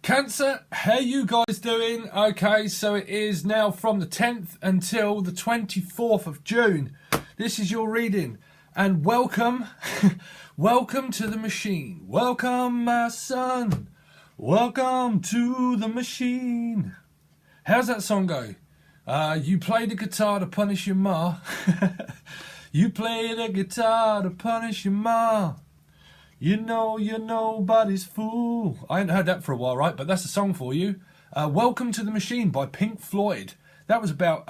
Cancer, how you guys doing? Okay, so it is now from the 10th until the 24th of June. This is your reading. And welcome, welcome to the machine. Welcome, my son. Welcome to the machine. How's that song go? You play the guitar to punish your ma. You play the guitar to punish your ma. You know you're nobody's fool. I ain't heard that for a while, right? But that's a song for you. Welcome to the Machine by Pink Floyd. That was about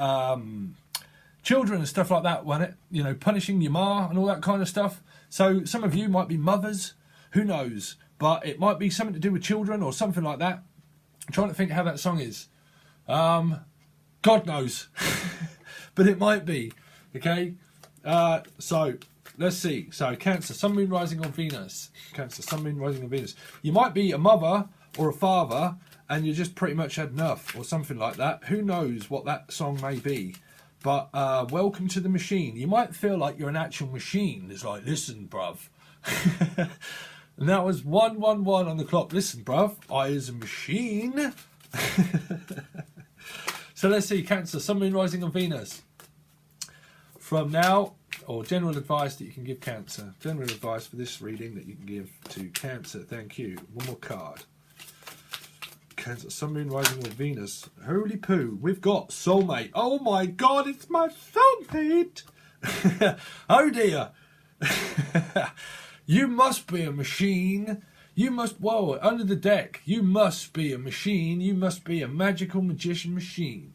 children and stuff like that, wasn't it? You know, punishing your ma and all that kind of stuff. So some of you might be mothers. Who knows? But it might be something to do with children or something like that. I'm trying to think how that song is. God knows. But it might be. Okay? So let's see. So Cancer, Sun, Moon, Rising on Venus. Cancer, Sun, Moon, Rising on Venus. You might be a mother or a father and you just pretty much had enough or something like that. Who knows what that song may be. But welcome to the machine. You might feel like you're an actual machine. It's like, listen, bruv. And that was 111 on the clock. Listen, bruv, I is a machine. So let's see. Cancer, Sun, Moon, Rising on Venus. From now, or general advice that you can give Cancer. General advice for this reading that you can give to Cancer. Thank you. One more card. Cancer, Sun, Moon, Rising on Venus. Holy poo. We've got soulmate. Oh my God, it's my soulmate. Oh dear. You must be a machine. You must, whoa, under the deck. You must be a machine. You must be a magical magician machine.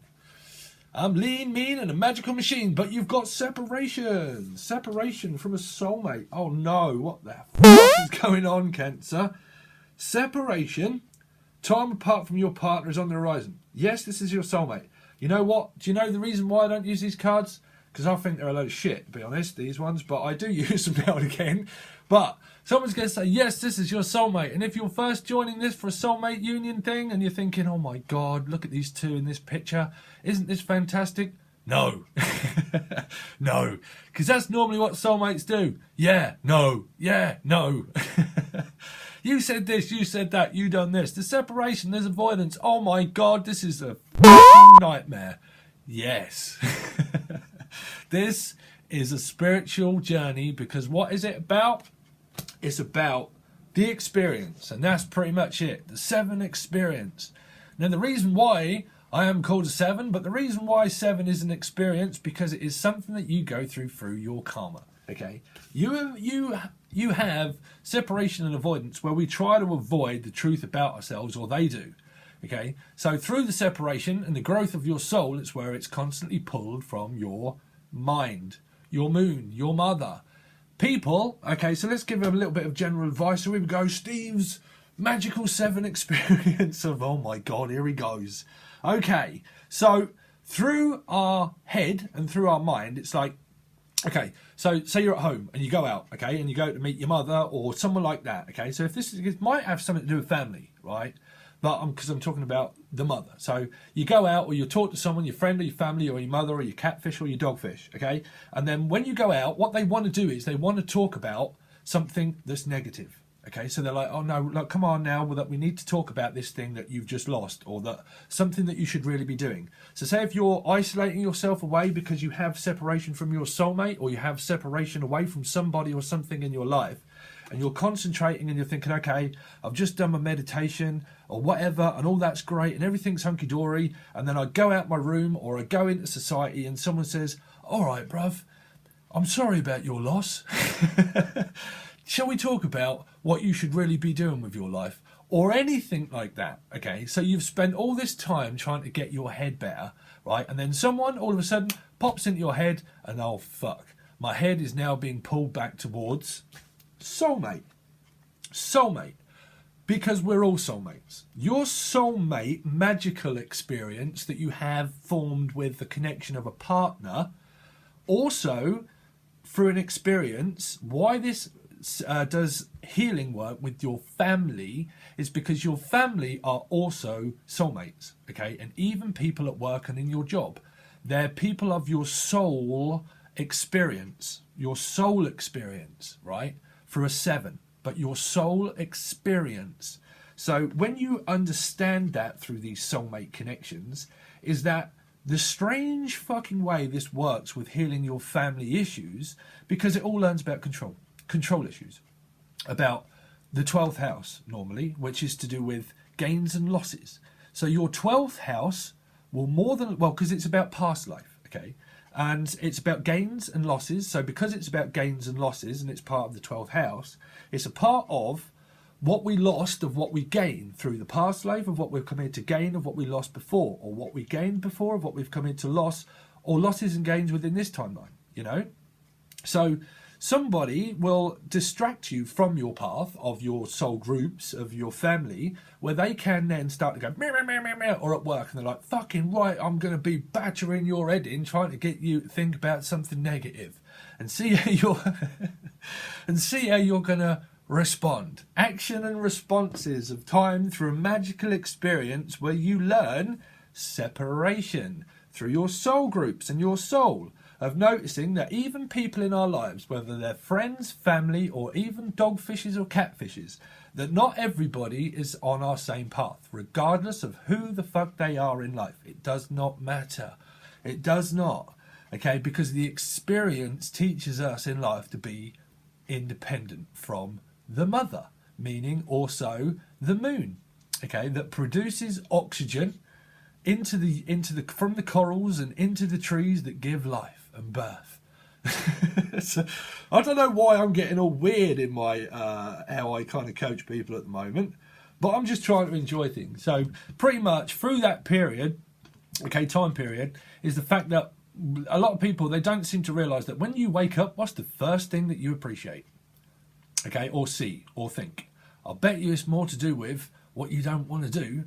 I'm lean, mean, and a magical machine, but you've got separation. Separation from a soulmate. Oh no, what the fuck is going on, Cancer? Separation. Time apart from your partner is on the horizon. Yes, this is your soulmate. You know what? Do you know the reason why I don't use these cards? Because I think they're a load of shit, to be honest, these ones, but I do use them now and again. But someone's going to say, yes, this is your soulmate. And if you're first joining this for a soulmate union thing and you're thinking, oh my God, look at these two in this picture. Isn't this fantastic? No. No. Because that's normally what soulmates do. Yeah, no. Yeah, no. You said this, you said that, you done this. The separation, there's avoidance. Oh my God, this is a fucking nightmare. Yes. This is a spiritual journey because what is it about? It's about the experience, and that's pretty much it. The 7 experience. Now, the reason why I am called a 7, but the reason why 7 is an experience because it is something that you go through your karma. Okay, you have separation and avoidance where we try to avoid the truth about ourselves, or they do. Okay, so through the separation and the growth of your soul, it's where it's constantly pulled from your mind, your moon, your mother. People, okay, so let's give them a little bit of general advice. So here we go, Steve's magical 7 experience of, oh my God, here he goes. Okay, so through our head and through our mind, it's like, okay, so say you're at home and you go out, okay, and you go to meet your mother or someone like that, okay. So if it might have something to do with family, right? But because I'm talking about the mother. So you go out or you talk to someone, your friend or your family or your mother or your catfish or your dogfish, okay? And then when you go out, what they want to do is they want to talk about something that's negative, okay? So they're like, oh no, look, come on now, well, that we need to talk about this thing that you've just lost or that something that you should really be doing. So say if you're isolating yourself away because you have separation from your soulmate or you have separation away from somebody or something in your life, and you're concentrating and you're thinking, okay, I've just done my meditation or whatever, and all that's great and everything's hunky-dory, and then I go out my room or I go into society and someone says, all right, bruv, I'm sorry about your loss. Shall we talk about what you should really be doing with your life? Or anything like that, okay? So you've spent all this time trying to get your head better, right? And then someone all of a sudden pops into your head and, oh, fuck, my head is now being pulled back towards soulmate. Soulmate. Because we're all soulmates. Your soulmate magical experience that you have formed with the connection of a partner, also through an experience, why this does healing work with your family is because your family are also soulmates, okay? And even people at work and in your job, they're people of your soul experience, right? For a 7, but your soul experience. So when you understand that through these soulmate connections, is that the strange fucking way this works with healing your family issues, because it all learns about control issues, about the 12th house normally, which is to do with gains and losses. So your 12th house will more than, well, because it's about past life, okay? And it's about gains and losses. So because it's about gains and losses and it's part of the 12th house, it's a part of what we lost, of what we gained through the past life, of what we've come here to gain, of what we lost before, or what we gained before, of what we've come here to loss, or losses and gains within this timeline, you know? So somebody will distract you from your path of your soul groups, of your family, where they can then start to go, meh, meh, meh, meh, meh, or at work, and they're like, fucking right, I'm going to be badgering your head in, trying to get you to think about something negative, and see how you're going to respond. Action and responses of time through a magical experience where you learn separation through your soul groups and your soul, of noticing that even people in our lives, whether they're friends, family, or even dogfishes or catfishes, that not everybody is on our same path, regardless of who the fuck they are in life. It does not matter. It does not. Okay, because the experience teaches us in life to be independent from the mother, meaning also the moon, okay, that produces oxygen into the from the corals and into the trees that give life and birth. So, I don't know why I'm getting all weird in my how I kind of coach people at the moment, but I'm just trying to enjoy things. So pretty much through that period, okay, time period, is the fact that a lot of people, they don't seem to realise that when you wake up, what's the first thing that you appreciate? Okay, or see, or think. I'll bet you it's more to do with what you don't want to do.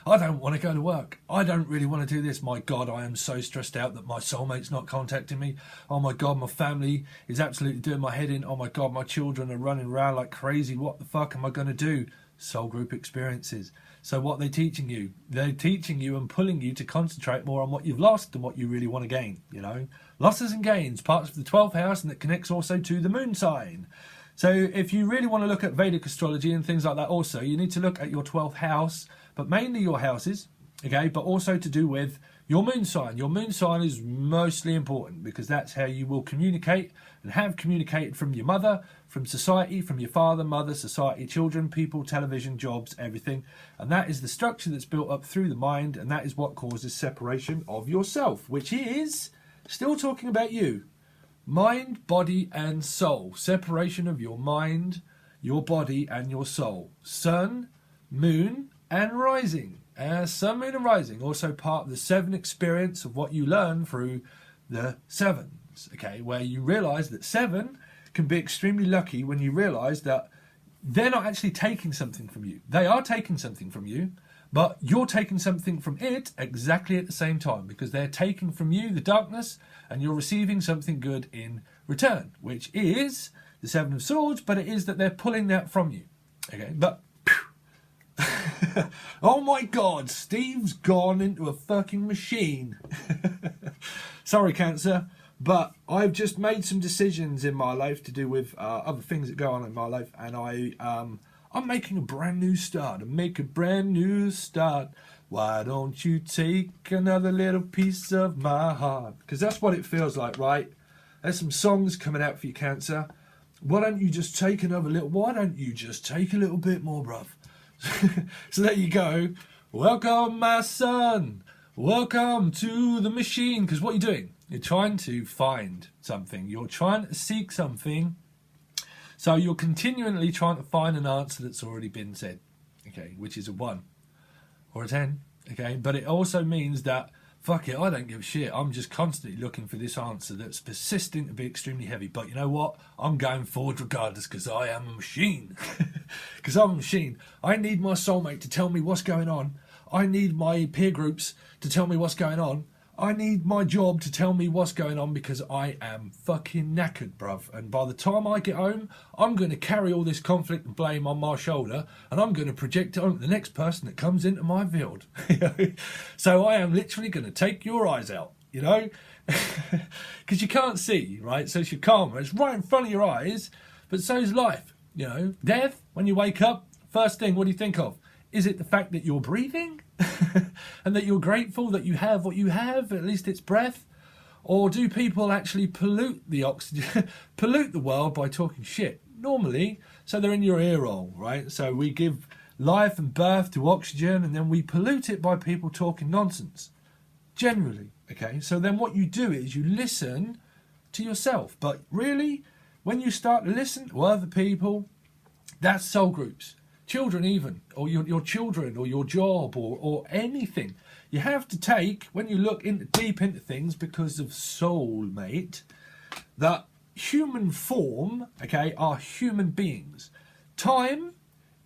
I don't want to go to work. I don't really want to do this. My God, I am so stressed out that my soulmate's not contacting me. Oh my God, my family is absolutely doing my head in. Oh my God, my children are running around like crazy. What the fuck am I going to do? Soul group experiences. So what are they teaching you? They're teaching you and pulling you to concentrate more on what you've lost than what you really want to gain, you know? Losses and gains, parts of the 12th house, and that connects also to the moon sign. So if you really want to look at Vedic astrology and things like that also, you need to look at your 12th house, but mainly your houses, okay, but also to do with your moon sign. Your moon sign is mostly important because that's how you will communicate and have communicated from your mother, from society, from your father, mother, society, children, people, television, jobs, everything. And that is the structure that's built up through the mind, and that is what causes separation of yourself, which is still talking about you. Mind, body and soul. Separation of your mind, your body and your soul. Sun, moon and rising. Sun, moon and rising. Also part of the 7 experience of what you learn through the 7s. Okay, where you realise that 7 can be extremely lucky when you realise that they're not actually taking something from you. They are taking something from you, but you're taking something from it exactly at the same time, because they're taking from you the darkness and you're receiving something good in return, which is the 7 of Swords, but it is that they're pulling that from you. Okay, but oh my God, Steve's gone into a fucking machine. Sorry, Cancer, but I've just made some decisions in my life to do with other things that go on in my life, and I'm making a brand new start. Make a brand new start. Why don't you take another little piece of my heart? Because that's what it feels like, right? There's some songs coming out for you, Cancer. Why don't you just take another little... Why don't you just take a little bit more, bruv? So there you go. Welcome, my son. Welcome to the machine. Because what you're doing, you're trying to find something. You're trying to seek something. So you're continually trying to find an answer that's already been said, okay, which is a 1 or a 10, okay? But it also means that, fuck it, I don't give a shit. I'm just constantly looking for this answer that's persistent to be extremely heavy. But you know what? I'm going forward regardless because I am a machine. Because I'm a machine. I need my soulmate to tell me what's going on. I need my peer groups to tell me what's going on. I need my job to tell me what's going on because I am fucking knackered, bruv. And by the time I get home, I'm going to carry all this conflict and blame on my shoulder, and I'm going to project it on the next person that comes into my field. So I am literally going to take your eyes out, you know? Because you can't see, right? So it's your karma. It's right in front of your eyes, but so is life, you know? Death, when you wake up, first thing, what do you think of? Is it the fact that you're breathing and that you're grateful that you have what you have, at least it's breath? Or do people actually pollute the oxygen, pollute the world by talking shit? Normally, so they're in your ear hole, right? So we give life and birth to oxygen, and then we pollute it by people talking nonsense. Generally, okay? So then what you do is you listen to yourself. But really, when you start to listen to other people, that's soul groups. Children even, or your children, or your job, or anything. You have to take, when you look deep into things, because of soulmate, that human form, okay, are human beings. Time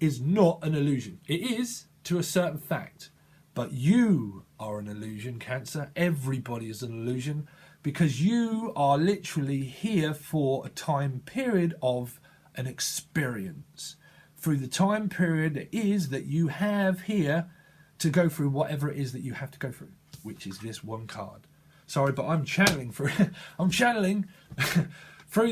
is not an illusion. It is to a certain fact. But you are an illusion, Cancer. Everybody is an illusion, because you are literally here for a time period of an experience. Through the time period it is that you have here to go through whatever it is that you have to go through, which is this one card. Sorry, but I'm channeling through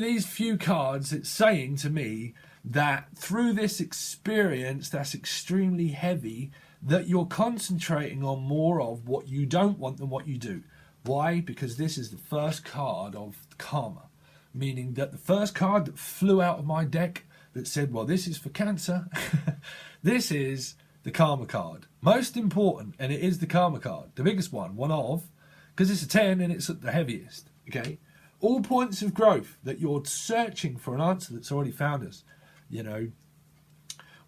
these few cards. It's saying to me that through this experience that's extremely heavy, that you're concentrating on more of what you don't want than what you do. Why? Because this is the first card of karma, meaning that the first card that flew out of my deck that said, well, this is for Cancer, this is the karma card. Most important, and it is the karma card, the biggest one of, because it's a 10 and it's at the heaviest, okay? All points of growth that you're searching for an answer that's already found us. You know,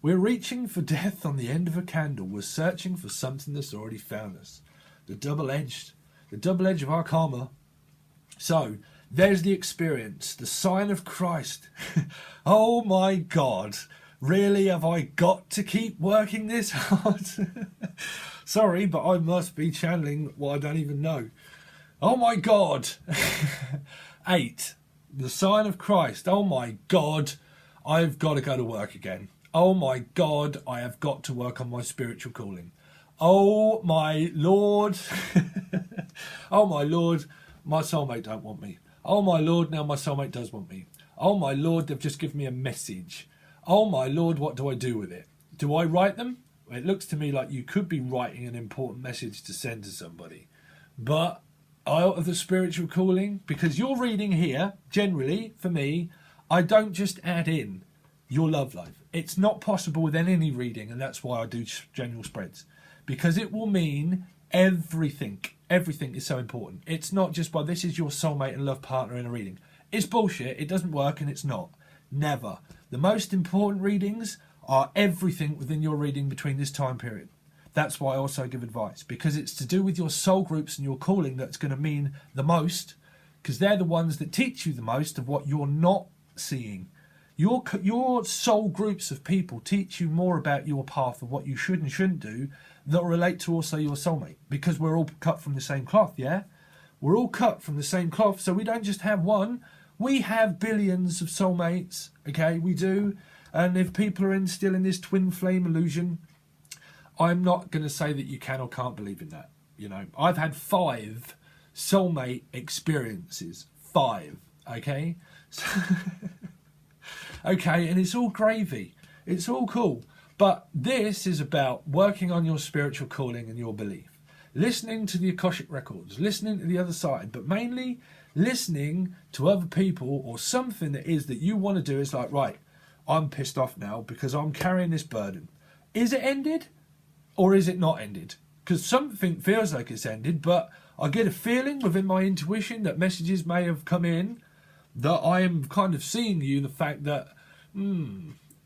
we're reaching for death on the end of a candle. We're searching for something that's already found us. The double edge of our karma. So, there's the experience, the sign of Christ. Oh my God, really, have I got to keep working this hard? Sorry, but I must be channeling what I don't even know. Oh my God. 8, the sign of Christ. Oh my God, I've got to go to work again. Oh my God, I have got to work on my spiritual calling. Oh my Lord. Oh my Lord, my soulmate don't want me. Oh my Lord, now my soulmate does want me. Oh my Lord, they've just given me a message. Oh my Lord, what do I do with it? Do I write them? It looks to me like you could be writing an important message to send to somebody. But out of the spiritual calling, because your reading here, generally, for me, I don't just add in your love life. It's not possible with any reading, and that's why I do general spreads. Because it will mean everything. Everything is so important. It's not just, well, this is your soulmate and love partner in a reading. It's bullshit. It doesn't work, and it's not. Never. The most important readings are everything within your reading between this time period. That's why I also give advice, because it's to do with your soul groups and your calling that's going to mean the most, because they're the ones that teach you the most of what you're not seeing. Your soul groups of people teach you more about your path of what you should and shouldn't do that relate to also your soulmate, because we're all cut from the same cloth, yeah? We're all cut from the same cloth, so we don't just have one. We have billions of soulmates, okay? We do. And if people are still in this twin flame illusion, I'm not going to say that you can or can't believe in that. You know, I've had 5 soulmate experiences. 5, okay? Okay, and it's all gravy. It's all cool. But this is about working on your spiritual calling and your belief. Listening to the Akashic records, listening to the other side, but mainly listening to other people or something that is that you want to do. Is like, right, I'm pissed off now because I'm carrying this burden. Is it ended or is it not ended? Because something feels like it's ended, but I get a feeling within my intuition that messages may have come in that I am kind of seeing you, the fact that,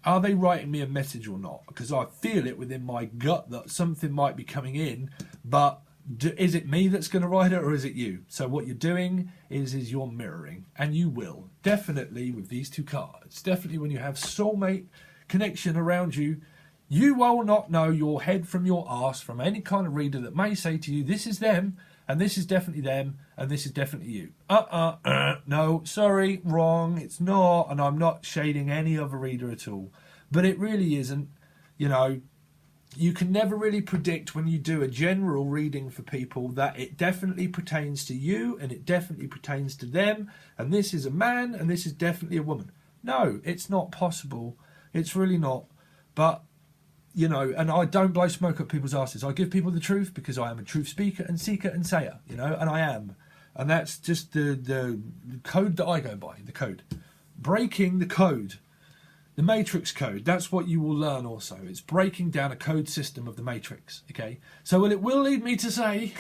are they writing me a message or not? Because I feel it within my gut that something might be coming in, but is it me that's going to write it or is it you? So what you're doing is you're mirroring, and you will. Definitely with these 2 cards. Definitely when you have soulmate connection around you, you will not know your head from your arse from any kind of reader that may say to you, this is them, and this is definitely them, and this is definitely you. No, sorry, wrong, it's not, and I'm not shading any other reader at all. But it really isn't. You know, you can never really predict when you do a general reading for people that it definitely pertains to you, and it definitely pertains to them, and this is a man, and this is definitely a woman. No, it's not possible. It's really not. But you know, and I don't blow smoke up people's asses. I give people the truth because I am a truth speaker and seeker and sayer, you know, and I am. And that's just the code that I go by, the code. Breaking the code, the matrix code, that's what you will learn also. It's breaking down a code system of the matrix, okay? So it will lead me to say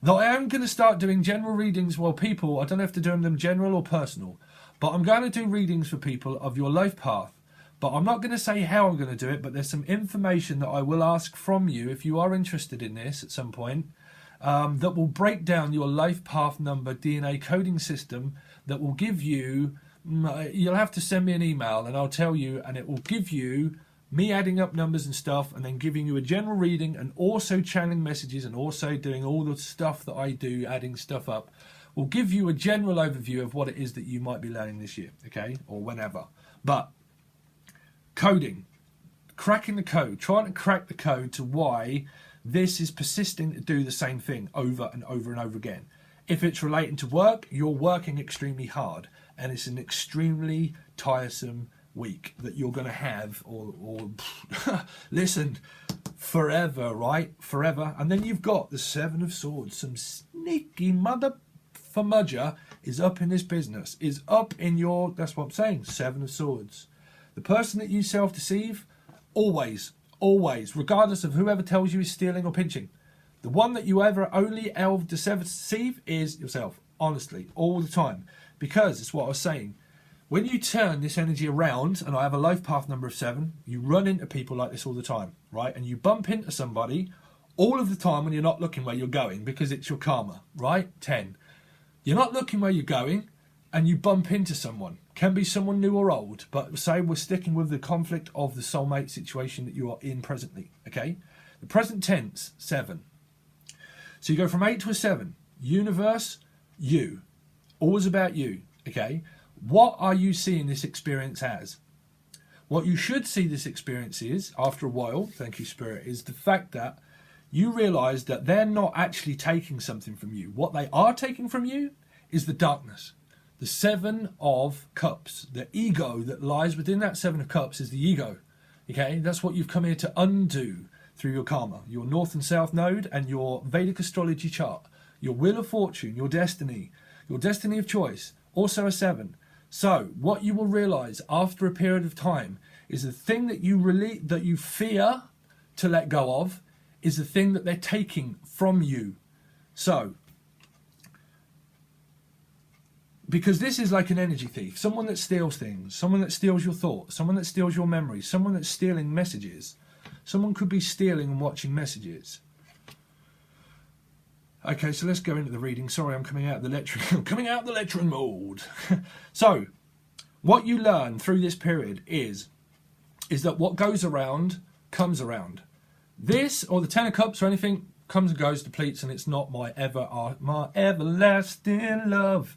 that I am going to start doing general readings. Well, people, I don't have to do them general or personal, but I'm going to do readings for people of your life path. But I'm not going to say how I'm going to do it, but there's some information that I will ask from you if you are interested in this at some point, that will break down your life path number DNA coding system that will give you, you'll have to send me an email and I'll tell you, and it will give you me adding up numbers and stuff and then giving you a general reading and also channeling messages and also doing all the stuff that I do, adding stuff up, will give you a general overview of what it is that you might be learning this year, okay, or whenever. But coding, cracking the code, trying to crack the code to why this is persisting to do the same thing over and over and over again. If it's relating to work, you're working extremely hard and it's an extremely tiresome week that you're going to have, or listen, forever, right? Forever. And then you've got the Seven of Swords. Some sneaky mother famudger is up in this business, is up in your, that's what I'm saying, Seven of Swords. The person that you self-deceive, always, regardless of whoever tells you is stealing or pinching, the one that you ever only deceive is yourself, honestly, all the time. Because it's what I was saying. When you turn this energy around, and I have a life path number of 7, you run into people like this all the time, right? And you bump into somebody all of the time when you're not looking where you're going because it's your karma, right? 10. You're not looking where you're going and you bump into someone. Can be someone new or old, but say we're sticking with the conflict of the soulmate situation that you are in presently, okay? The present tense, 7. So you go from 8 to a 7. Universe, you. Always about you, okay? What are you seeing this experience as? What you should see this experience is, after a while, thank you Spirit, is the fact that you realise that they're not actually taking something from you. What they are taking from you is the darkness. The 7 of Cups, the ego that lies within that 7 of Cups is the ego. Okay, that's what you've come here to undo through your karma, your North and South node and your Vedic astrology chart, your wheel of fortune, your destiny of choice, also a 7. So what you will realise after a period of time is the thing that you fear to let go of is the thing that they're taking from you. So, because this is like an energy thief, someone that steals things, someone that steals your thoughts, someone that steals your memories, someone that's stealing messages. Someone could be stealing and watching messages. Okay, so let's go into the reading. Sorry, I'm coming out of the lecturing. I'm coming out of the lecturing mode. So, what you learn through this period is that what goes around comes around. This or the 10 of Cups or anything comes and goes, depletes, and it's not my everlasting love.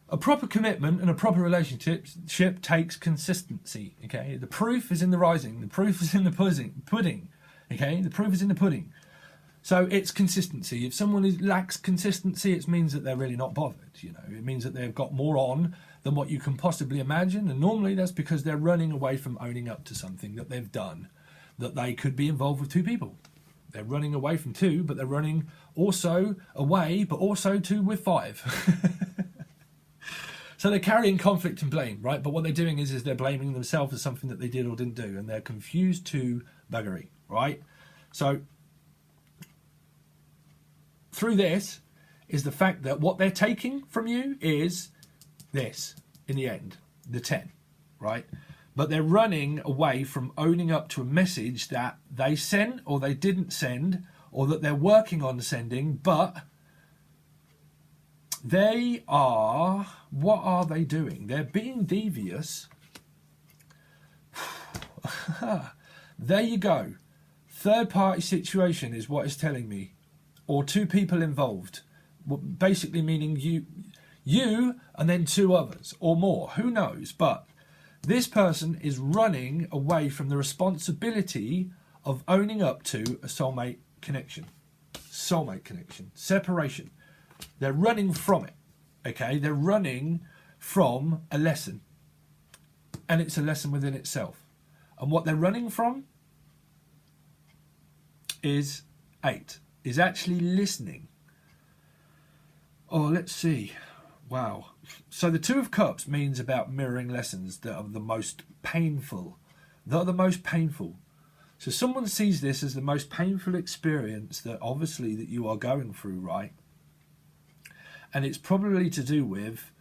A proper commitment and a proper relationship takes consistency, okay? The proof is in the rising. The proof is in the pudding, okay? The proof is in the pudding. So it's consistency. If someone lacks consistency, it means that they're really not bothered, you know? It means that they've got more on than what you can possibly imagine, and normally that's because they're running away from owning up to something that they've done, that they could be involved with 2 people. They're running away from 2, but they're running also away, but also 2 with 5. So they're carrying conflict and blame, right? But what they're doing is they're blaming themselves for something that they did or didn't do, and they're confused to buggery, right? So through this is the fact that what they're taking from you is this, in the end, the 10, right? But they're running away from owning up to a message that they sent or they didn't send, or that they're working on sending, but they are, what are they doing? They're being devious. There you go. Third party situation is what it's telling me. Or 2 people involved. Basically meaning you and then 2 others or more. Who knows? But this person is running away from the responsibility of owning up to a soulmate connection. Soulmate connection. Separation. They're running from it, okay? They're running from a lesson, and it's a lesson within itself. And what they're running from is 8, is actually listening. Oh, let's see. Wow. So the 2 of Cups means about mirroring lessons that are the most painful. That are the most painful. So someone sees this as the most painful experience that obviously that you are going through, right? And it's probably to do with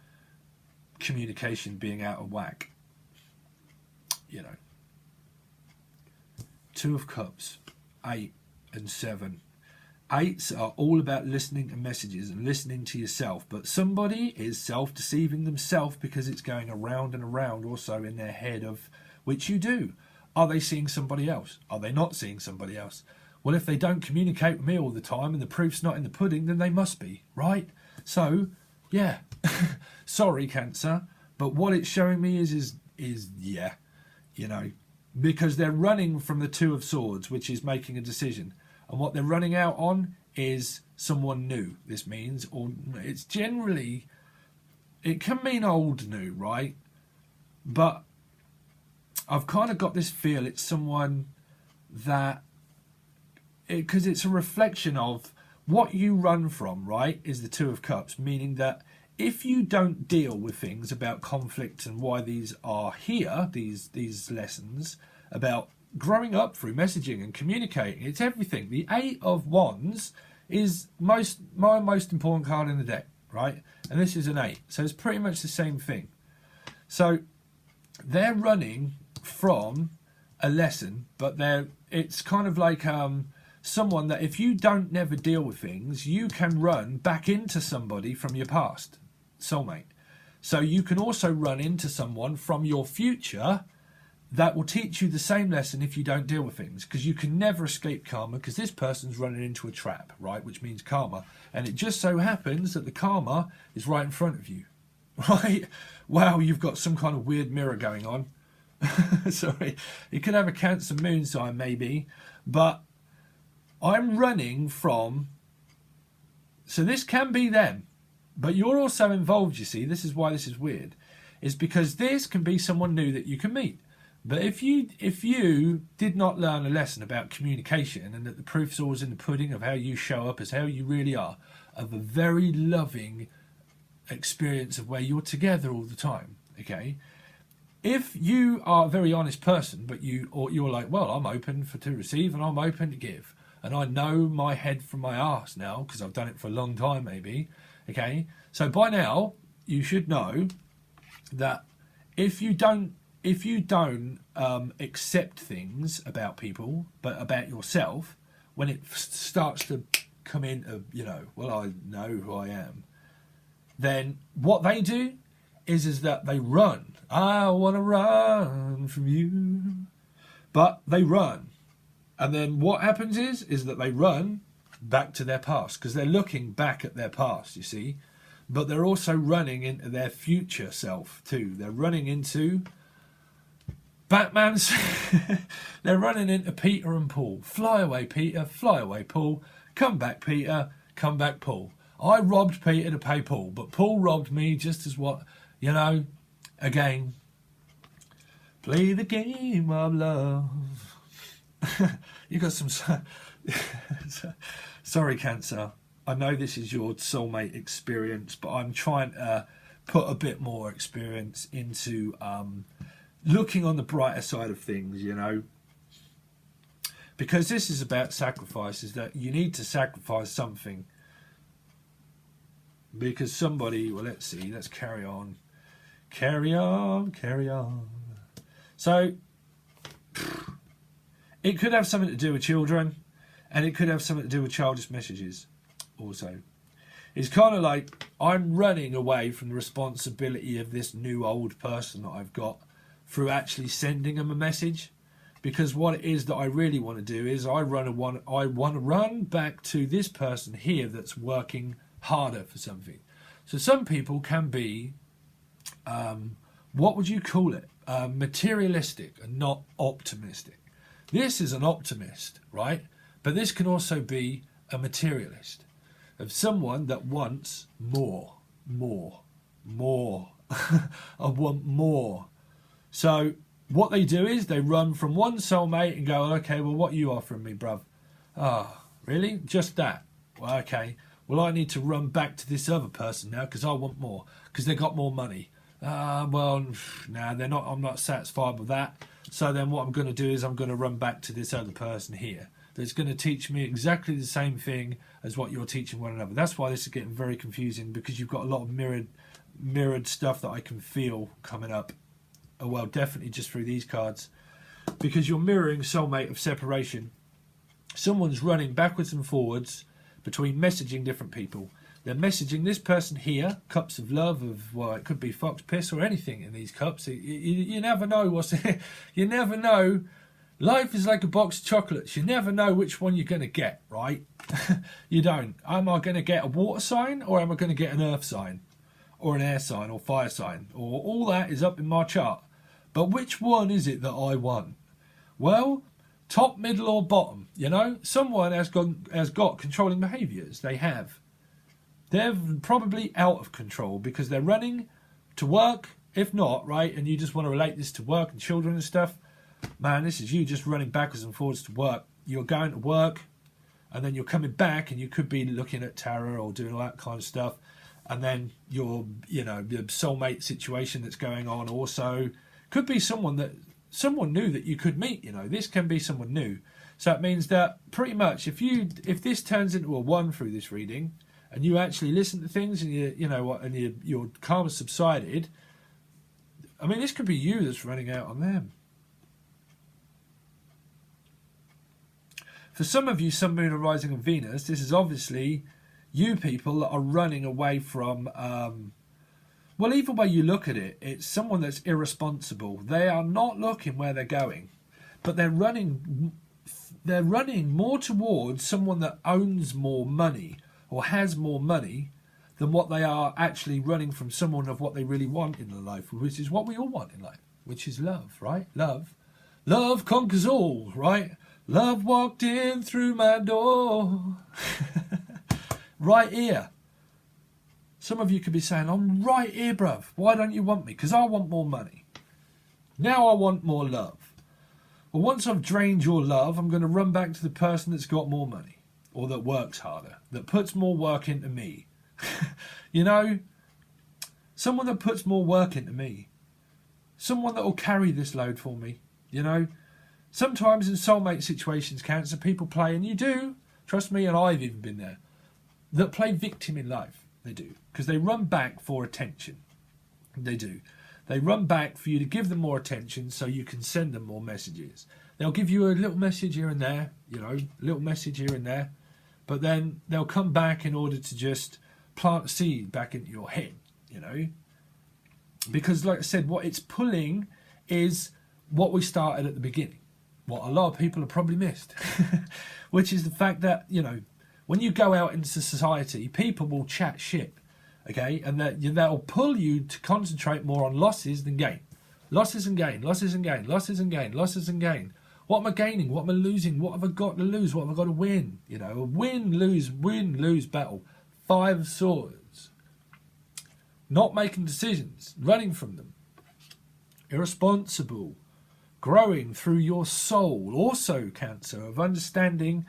communication being out of whack. You know. 2 of Cups, 8 and 7. 8s are all about listening to messages and listening to yourself. But somebody is self-deceiving themselves because it's going around and around also in their head, of which you do. Are they seeing somebody else? Are they not seeing somebody else? Well, if they don't communicate with me all the time and the proof's not in the pudding, then they must be, right? So, yeah. Sorry, Cancer. But what it's showing me is yeah, you know, because they're running from the 2 of Swords, which is making a decision. And what they're running out on is someone new, this means. Or it's generally, it can mean old new, right? But I've kind of got this feel it's someone that, because it's a reflection of what you run from, right, is the 2 of Cups, meaning that if you don't deal with things about conflict and why these are here, these lessons about growing up through messaging and communicating, it's everything. The 8 of Wands is my most important card in the deck, right? And this is an 8, so it's pretty much the same thing. So they're running from a lesson, but it's kind of like someone that if you don't never deal with things, you can run back into somebody from your past, soulmate. So you can also run into someone from your future that will teach you the same lesson if you don't deal with things, because you can never escape karma, because this person's running into a trap, right, which means karma. And it just so happens that the karma is right in front of you, right? Wow, you've got some kind of weird mirror going on. Sorry, you could have a Cancer moon sign maybe, but I'm running from, so this can be them, but you're also involved, you see. This is why this is weird, is because this can be someone new that you can meet. But if you did not learn a lesson about communication, and that the proof's always in the pudding of how you show up as how you really are, of a very loving experience of where you're together all the time, okay? If you are a very honest person, but you're like, well, I'm open to receive and I'm open to give, and I know my head from my arse now because I've done it for a long time, maybe, okay? So by now you should know that if you don't accept things about people, but about yourself, when it starts to come into, you know, well, I know who I am, then what they do is that they run. I want to run from you. But they run. And then what happens is that they run back to their past, because they're looking back at their past, you see. But they're also running into their future self too. They're running into Batman's. They're running into Peter and Paul. Fly away, Peter. Fly away, Paul. Come back, Peter. Come back, Paul. I robbed Peter to pay Paul, but Paul robbed me just as what, you know, again. Play the game of love. You got some... Sorry, Cancer. I know this is your soulmate experience, but I'm trying to put a bit more experience into looking on the brighter side of things, you know. Because this is about sacrifices, that you need to sacrifice something. Because somebody, well, let's see, let's carry on. Carry on, carry on. So, it could have something to do with children, and it could have something to do with childish messages also. It's kind of like I'm running away from the responsibility of this new old person that I've got through actually sending them a message. Because what it is that I really want to do is I want to run back to this person here that's working harder for something. So some people can be, what would you call it? Materialistic and not optimistic. This is an optimist, right? But this can also be a materialist, of someone that wants more. I want more. So what they do is they run from one soulmate and go, okay, well, what are you offering me, bruv? Oh, really? Just that? Well, okay. Well, I need to run back to this other person now because I want more, because they got more money. Well, nah, they're not. I'm not satisfied with that. So then what I'm going to do is I'm going to run back to this other person here that's going to teach me exactly the same thing as what you're teaching one another. That's why this is getting very confusing, because you've got a lot of mirrored stuff that I can feel coming up. Oh, well, definitely just through these cards, because you're mirroring soulmate of separation. Someone's running backwards and forwards between messaging different people. They're messaging this person here, cups of love, of, well, it could be fox piss or anything in these cups. You never know what's you never know. Life is like a box of chocolates. You never know which one you're going to get, right? You don't. Am I going to get a water sign, or am I going to get an earth sign, or an air sign, or fire sign? Or all that is up in my chart. But which one is it that I want? Well, top, middle, or bottom. You know, someone has got controlling behaviours. They have. They're probably out of control because they're running to work. If not, right, and you just want to relate this to work and children and stuff, man, this is you just running backwards and forwards to work. You're going to work, and then you're coming back, and you could be looking at tarot or doing all that kind of stuff, and then your soulmate situation that's going on also could be someone new that you could meet. This can be someone new. So it means that pretty much if this turns into a 1 through this reading, and you actually listen to things, and your karma subsided, I mean, this could be you that's running out on them. For some of you, Sun, Moon, and Rising of Venus, this is obviously you people that are running away from, well, either way you look at it, it's someone that's irresponsible. They are not looking where they're going, but they're running more towards someone that owns more money or has more money than what they are actually running from someone of what they really want in their life, which is what we all want in life, which is love, right? Love conquers all, right? Love walked in through my door. Right here. Some of you could be saying, I'm right here, bruv. Why don't you want me? Because I want more money. Now I want more love. Well, once I've drained your love, I'm going to run back to the person that's got more money, or that works harder, that puts more work into me. Someone that puts more work into me. Someone that will carry this load for me, Sometimes in soulmate situations, Cancer, people play, and you do, trust me, and I've even been there, that play victim in life. They do, because they run back for attention. They do. They run back for you to give them more attention so you can send them more messages. They'll give you a little message here and there, little message here and there, but then they'll come back in order to just plant a seed back into your head, Because, like I said, what it's pulling is what we started at the beginning, what a lot of people have probably missed, which is the fact that, when you go out into society, people will chat shit, okay? And that'll pull you to concentrate more on losses than gain. Losses and gain, losses and gain, losses and gain, losses and gain. What am I gaining? What am I losing? What have I got to lose? What have I got to win? Win, lose battle. 5 of Swords. Not making decisions, running from them. Irresponsible. Growing through your soul. Also, Cancer, of understanding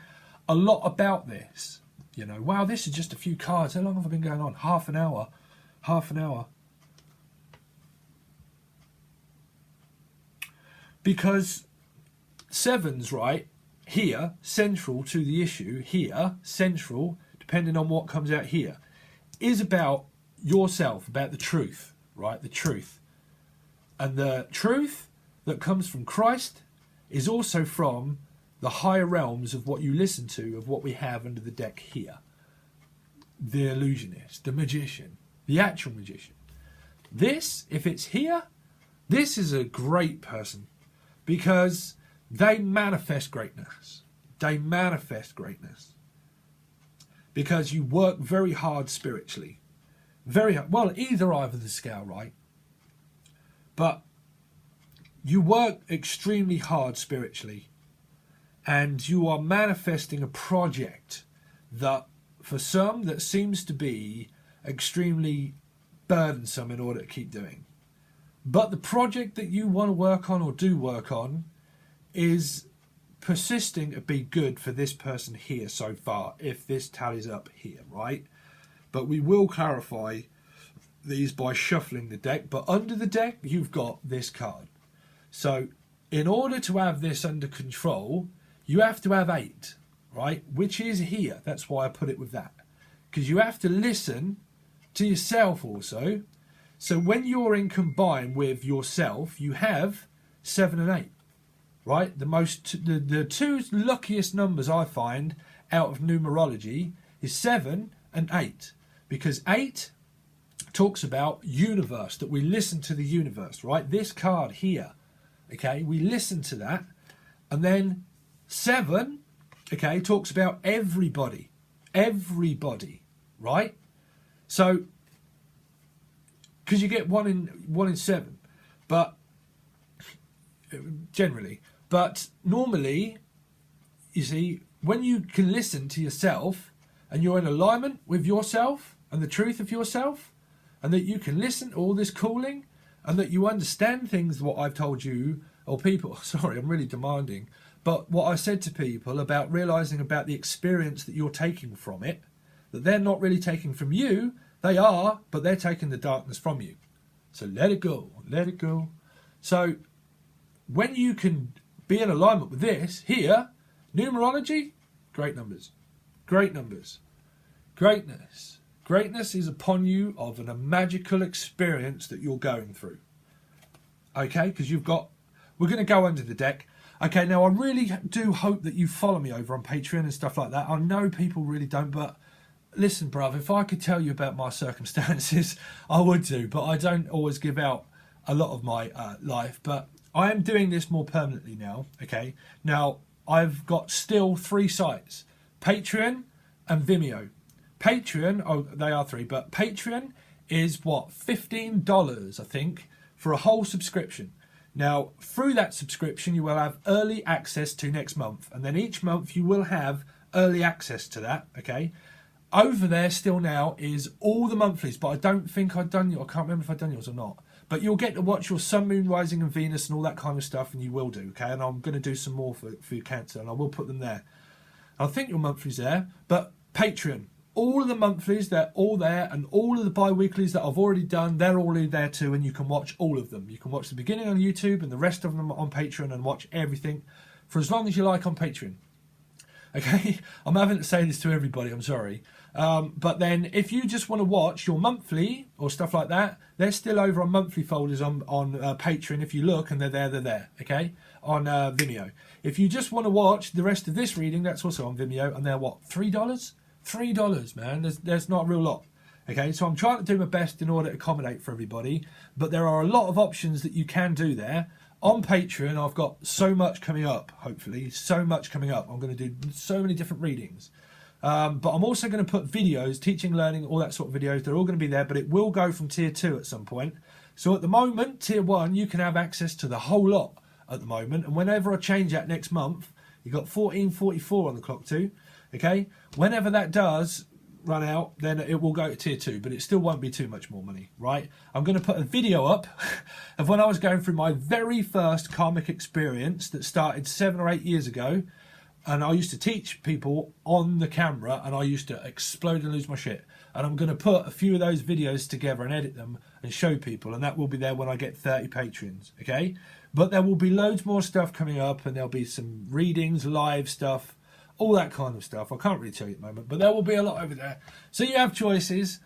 a lot about this. Wow, this is just a few cards. How long have I been going on? Half an hour. Because 7's right here, central to the issue, here, central, depending on what comes out here, is about yourself, about the truth, right? The truth. And the truth that comes from Christ is also from the higher realms of what you listen to, of what we have under the deck here. The illusionist, the magician, the actual magician. This, if it's here, this is a great person, because they manifest greatness. They manifest greatness. Because you work very hard spiritually. Very hard. Well, either of the scale, right? But you work extremely hard spiritually. And you are manifesting a project that, for some, that seems to be extremely burdensome in order to keep doing. But the project that you want to work on or do work on is persisting to be good for this person here so far, if this tallies up here, right? But we will clarify these by shuffling the deck. But under the deck, you've got this card. So in order to have this under control, you have to have 8, right? Which is here. That's why I put it with that. Because you have to listen to yourself also. So when you're in combine with yourself, you have 7 and 8, right? The two luckiest numbers I find out of numerology is 7 and 8. Because 8 talks about universe, that we listen to the universe, right? This card here, okay, we listen to that. And then 7, okay, talks about everybody, right? So, because you get one in 7, but generally, but normally, you see, when you can listen to yourself and you're in alignment with yourself and the truth of yourself, and that you can listen to all this calling, and that you understand things, what I've told you, or people, sorry, I'm really demanding, but what I said to people about realizing about the experience that you're taking from it, that they're not really taking from you, they are, but they're taking the darkness from you. So let it go, let it go. So when you can be in alignment with this, here, numerology, great numbers, great numbers, greatness. Greatness is upon you of a magical experience that you're going through. Okay, because we're going to go under the deck. Okay, now I really do hope that you follow me over on Patreon and stuff like that. I know people really don't, but listen, bruv, if I could tell you about my circumstances, I would do, but I don't always give out a lot of my life. But I am doing this more permanently now, okay? Now, I've got still 3 sites, Patreon and Vimeo. Patreon, oh, they are 3, but Patreon is what, $15, I think, for a whole subscription. Now, through that subscription, you will have early access to next month, and then each month you will have early access to that, okay? Over there still now is all the monthlies, but I don't think I've done yours. I can't remember if I've done yours or not. But you'll get to watch your Sun, Moon, Rising and Venus and all that kind of stuff, and you will do, okay? And I'm going to do some more for your Cancer, and I will put them there. I think your monthlies there, but Patreon. All of the monthlies, they're all there, and all of the bi-weeklies that I've already done, they're all in there too, and you can watch all of them. You can watch the beginning on YouTube and the rest of them on Patreon, and watch everything for as long as you like on Patreon. Okay? I'm having to say this to everybody, I'm sorry. But then if you just want to watch your monthly or stuff like that, they're still over on monthly folders on Patreon. If you look, and they're there, okay? On Vimeo. If you just want to watch the rest of this reading, that's also on Vimeo, and they're what, $3? $3, man. There's not a real lot. Okay, so I'm trying to do my best in order to accommodate for everybody, but there are a lot of options that you can do there. On Patreon, I've got so much coming up, hopefully, so much coming up. I'm going to do so many different readings. But I'm also going to put videos, teaching, learning, all that sort of videos. They're all going to be there, but it will go from tier 2 at some point. So at the moment, tier 1, you can have access to the whole lot at the moment. And whenever I change that next month, you've got 1444 on the clock too. Okay, whenever that does run out, then it will go to tier 2, but it still won't be too much more money, right? I'm going to put a video up of when I was going through my very first karmic experience that started 7 or 8 years ago, and I used to teach people on the camera, and I used to explode and lose my shit. And I'm going to put a few of those videos together and edit them and show people, and that will be there when I get 30 Patreons, okay? But there will be loads more stuff coming up, and there'll be some readings, live stuff, all that kind of stuff. I can't really tell you at the moment, but there will be a lot over there. So you have choices.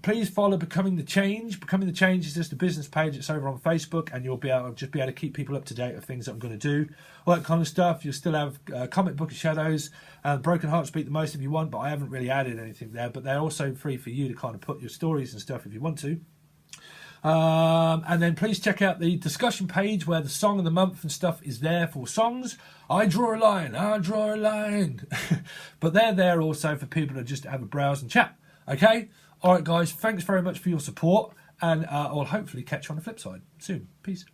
Please follow Becoming the Change. Becoming the Change is just a business page. It's over on Facebook, and you'll be able to keep people up to date of things that I'm going to do, all that kind of stuff. You'll still have Comic Book of Shadows and Broken Hearts Beat the Most if you want, but I haven't really added anything there. But they're also free for you to kind of put your stories and stuff if you want to. And then please check out the discussion page where the song of the month and stuff is there for songs. I draw a line. But they're there also for people to just have a browse and chat. Okay? All right, guys. Thanks very much for your support. And I'll hopefully catch you on the flip side soon. Peace.